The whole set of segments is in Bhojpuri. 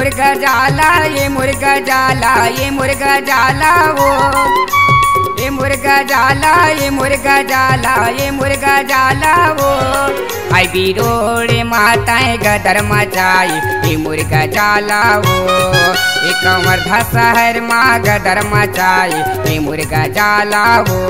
मुर्गा जाला, ये मुर्गा जाला, ये मुर्गा जाला वो। ये मुर्गा जाला, ये मुर्गा जाला, ये मुर्गा जाला वो। आई बिरोड़े माताएं गदर मचाई, ये मुर्गा जाला वो। ये कमरधा शहर माँ गदर मचाई, ये मुर्गा जाला वो।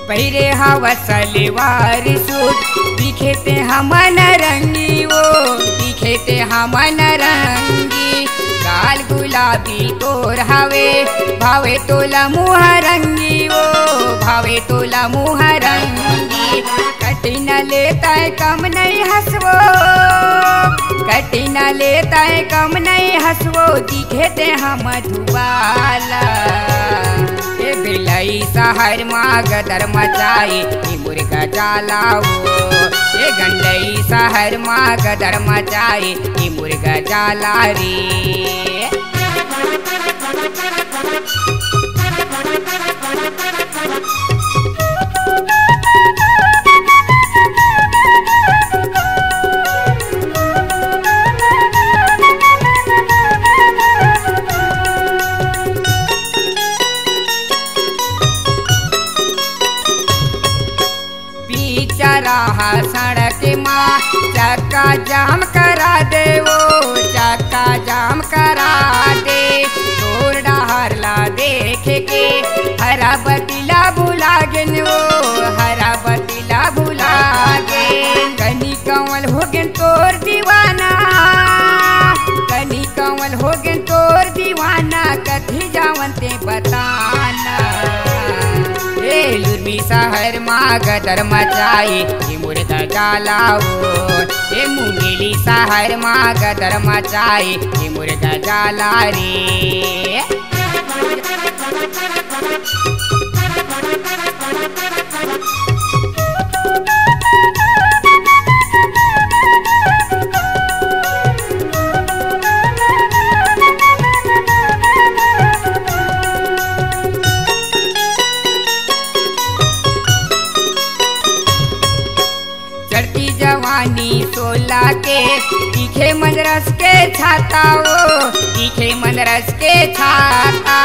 पहिरे हवा सलवार सूट, दिखेते हमन रंगी वो, दिखेते हमन रंगी। गाल गुलाबी तोर हवे, भावे तोला मुँह रंगी वो, भावे तोला मुँह रंगी। कटी न लेता है कम नहीं हंसवो, कटी न लेता है कम नहीं हंसवो। दिखेते हम धुबाला, बिलाई शहर माँ गदर मचाई, ये मुर्गा जाला वो। ये गंडई शहर माँ गदर मचाई, ये मुर्गा जाला रे। रहा सड़क माँ चक्का जाम करा दे वो, चक्का जाम करा दे। तोर डहरला देख के हरा बतीला भुला गेन वो, हरा बतीला भुला गे। कनी कंवल हो गेन तोर दीवाना, कनी कंवल हो गेन तोर दीवाना। कथी जावनते बताना, लुर्मी शहर माँ गदर मचाई, ये मुर्गा जाला वो। ये मुंगेली शहर माँ गदर मचाई, ये मुर्गा जाला रे। जवानी 16 के दिखे मनरस के छाता वो, दिखे मनरस के छाता।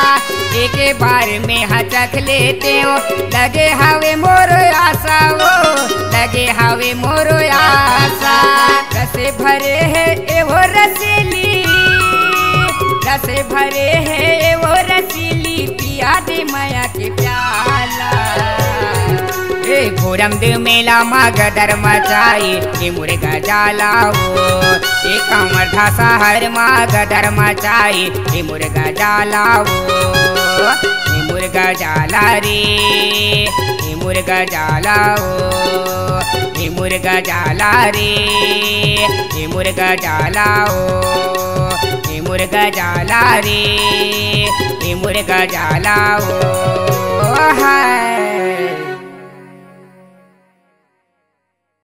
एक बार में हचक लेते हो, लगे हवे मोरो आशा वो, लगे हवे मोरो आशा। रसे भरे है एवो रसीली, रसे भरे है एवो रसीली। पिया दे माया के प्याला, घोरम दे मेला माँ गदर मचाई, ये मुर्गा जाला वो। ये कमरधा शहर माँ गदर मचाई, ये मुर्गा जाला वो। ये मुर्गा जाला रे, ये मुर्गा जाला वो। ये मुर्गा जाला रे, ये मुर्गा जाला वो। ये मुर्गा जाला रे, ये मुर्गा जाला वो।